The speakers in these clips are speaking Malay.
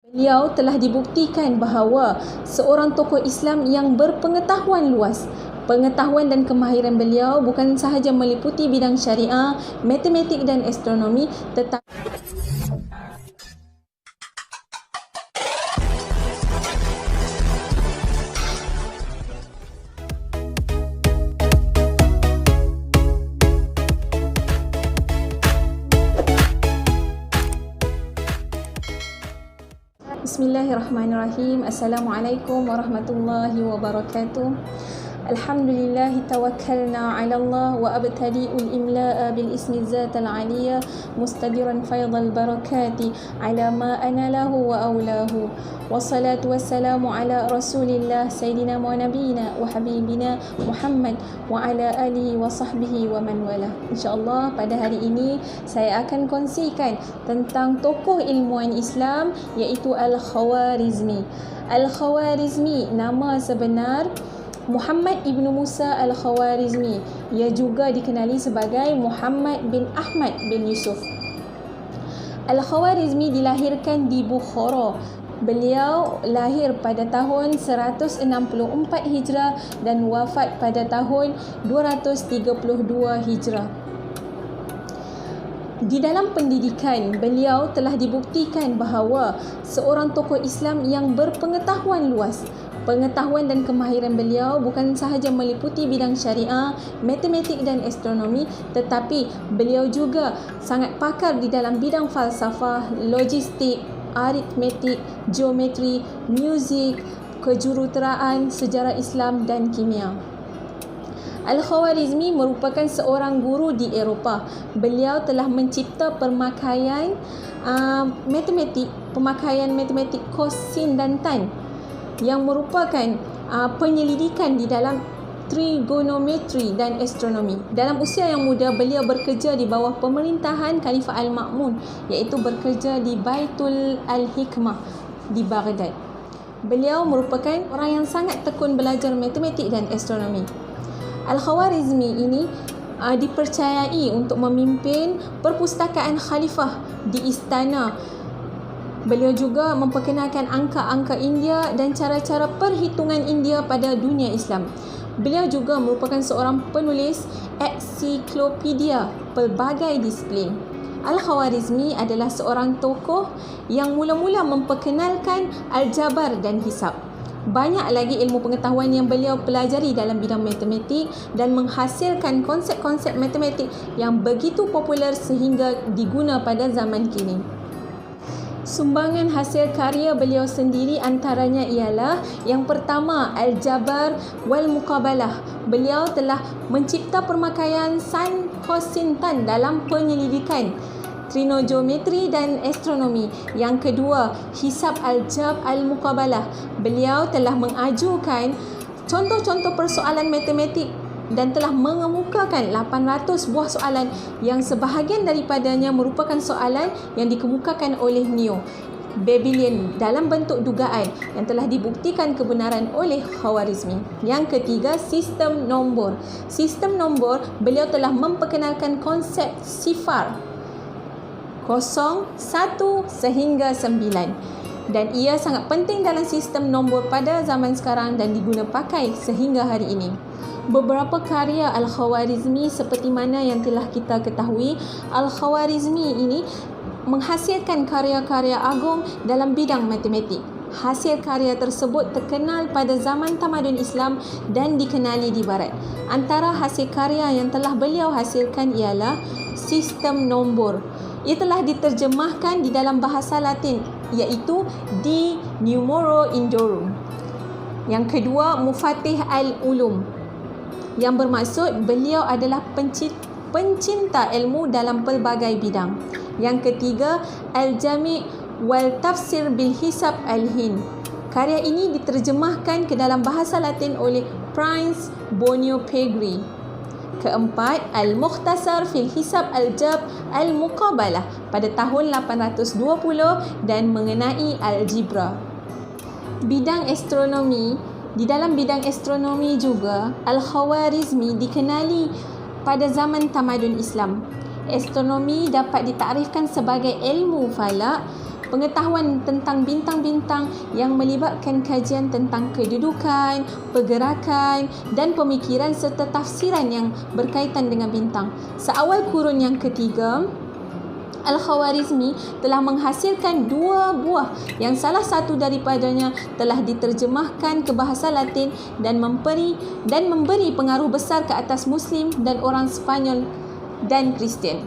Beliau telah dibuktikan bahawa seorang tokoh Islam yang berpengetahuan luas. Pengetahuan dan kemahiran beliau bukan sahaja meliputi bidang syariah, matematik dan astronomi, tetapi Bismillahirrahmanirrahim. Assalamualaikum warahmatullahi wabarakatuh. Alhamdulillah tawakkalna ala Allah wa abtadi'ul imla'a bil ismi zatal aliyah mustadiran faydal barakati ala ma anallahu wa awlahu. Wassalatu wassalamu ala rasulillah sayyidina wa nabiyina wa habibina Muhammad wa ala alihi wa sahbihi wa man wala. InsyaAllah pada hari ini saya akan kongsikan tentang tokoh ilmuwan Islam iaitu Al-Khawarizmi. Al-Khawarizmi nama sebenar Muhammad ibnu Musa Al-Khawarizmi. Ia juga dikenali sebagai Muhammad bin Ahmad bin Yusuf. Al-Khawarizmi dilahirkan di Bukhara. Beliau lahir pada tahun 164 Hijrah dan wafat pada tahun 232 Hijrah. Di dalam pendidikan, beliau telah dibuktikan bahawa seorang tokoh Islam yang berpengetahuan luas. Pengetahuan dan kemahiran beliau bukan sahaja meliputi bidang syariah, matematik dan astronomi, tetapi beliau juga sangat pakar di dalam bidang falsafah, logistik, aritmetik, geometri, muzik, kejuruteraan, sejarah Islam dan kimia. Al-Khawarizmi merupakan seorang guru di Eropah. Beliau telah mencipta pemakaian matematik kosin dan tan yang merupakan penyelidikan di dalam trigonometri dan astronomi. Dalam usia yang muda, beliau bekerja di bawah pemerintahan Khalifah Al-Ma'mun, iaitu bekerja di Baitul Al-Hikmah di Baghdad. Beliau merupakan orang yang sangat tekun belajar matematik dan astronomi. Al-Khawarizmi ini dipercayai untuk memimpin perpustakaan khalifah di istana. Beliau juga memperkenalkan angka-angka India dan cara-cara perhitungan India pada dunia Islam. Beliau juga merupakan seorang penulis ensiklopedia pelbagai disiplin. Al-Khawarizmi adalah seorang tokoh yang mula-mula memperkenalkan aljabar dan hisab. Banyak lagi ilmu pengetahuan yang beliau pelajari dalam bidang matematik dan menghasilkan konsep-konsep matematik yang begitu popular sehingga diguna pada zaman kini. Sumbangan hasil karya beliau sendiri antaranya ialah yang pertama, Al-Jabar wal Muqabalah. Beliau telah mencipta pemakaian sin, cos, sin, tan dalam penyelidikan trigonometri dan astronomi. Yang kedua, Hisab Al-Jab Al-Muqabalah. Beliau telah mengajukan contoh-contoh persoalan matematik dan telah mengemukakan 800 buah soalan yang sebahagian daripadanya merupakan soalan yang dikemukakan oleh Neo Babylon dalam bentuk dugaan yang telah dibuktikan kebenaran oleh Khawarizmi. Yang ketiga, sistem nombor. Sistem nombor, beliau telah memperkenalkan konsep sifar 0, 1 sehingga 9. Dan ia sangat penting dalam sistem nombor pada zaman sekarang dan diguna pakai sehingga hari ini. Beberapa karya Al-Khawarizmi seperti mana yang telah kita ketahui, Al-Khawarizmi ini menghasilkan karya-karya agung dalam bidang matematik. Hasil karya tersebut terkenal pada zaman tamadun Islam dan dikenali di barat. Antara hasil karya yang telah beliau hasilkan ialah sistem nombor. Ia telah diterjemahkan di dalam bahasa Latin iaitu De Numero Indorum. Yang kedua, Mufatih Al-Ulum, yang bermaksud beliau adalah pencinta ilmu dalam pelbagai bidang. Yang ketiga, Al-Jami' wal Tafsir bil Hisab Al-Hind. Karya ini diterjemahkan ke dalam bahasa Latin oleh Prince Bonio Pegri. Keempat, Al-Mukhtasar fil Hisab Al-Jab Al-Muqabalah pada tahun 820 dan mengenai algebra. Bidang astronomi. Di dalam bidang astronomi juga, Al-Khawarizmi dikenali pada zaman tamadun Islam. Astronomi dapat ditarifkan sebagai ilmu falak pengetahuan tentang bintang-bintang yang melibatkan kajian tentang kedudukan, pergerakan dan pemikiran serta tafsiran yang berkaitan dengan bintang. Seawal kurun yang ketiga, Al-Khawarizmi telah menghasilkan 2 buah yang salah satu daripadanya telah diterjemahkan ke bahasa Latin dan memberi pengaruh besar ke atas Muslim dan orang Sepanyol dan Kristian.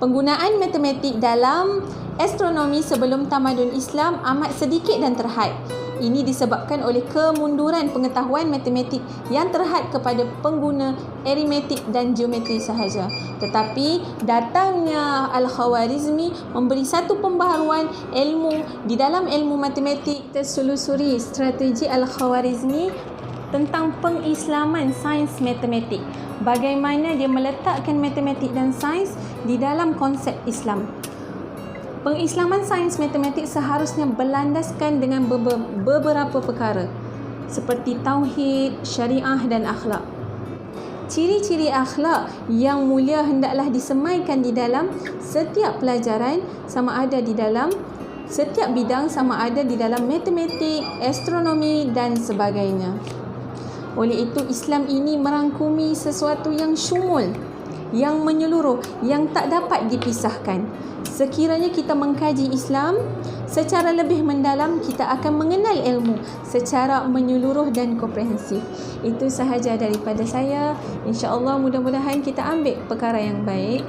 Penggunaan matematik dalam astronomi sebelum tamadun Islam amat sedikit dan terhad. Ini disebabkan oleh kemunduran pengetahuan matematik yang terhad kepada pengguna aritmetik dan geometri sahaja. Tetapi datangnya Al-Khawarizmi memberi satu pembaharuan ilmu di dalam ilmu matematik. Terselusuri strategi Al-Khawarizmi tentang pengislaman sains matematik. Bagaimana dia meletakkan matematik dan sains di dalam konsep Islam. Pengislaman sains matematik seharusnya berlandaskan dengan beberapa perkara seperti tauhid, syariah dan akhlak. Ciri-ciri akhlak yang mulia hendaklah disemaikan di dalam setiap pelajaran sama ada di dalam setiap bidang sama ada di dalam matematik, astronomi dan sebagainya. Oleh itu Islam ini merangkumi sesuatu yang syumul, yang menyeluruh, yang tak dapat dipisahkan. Sekiranya kita mengkaji Islam secara lebih mendalam, kita akan mengenal ilmu secara menyeluruh dan komprehensif. Itu sahaja daripada saya. InsyaAllah mudah-mudahan kita ambil perkara yang baik.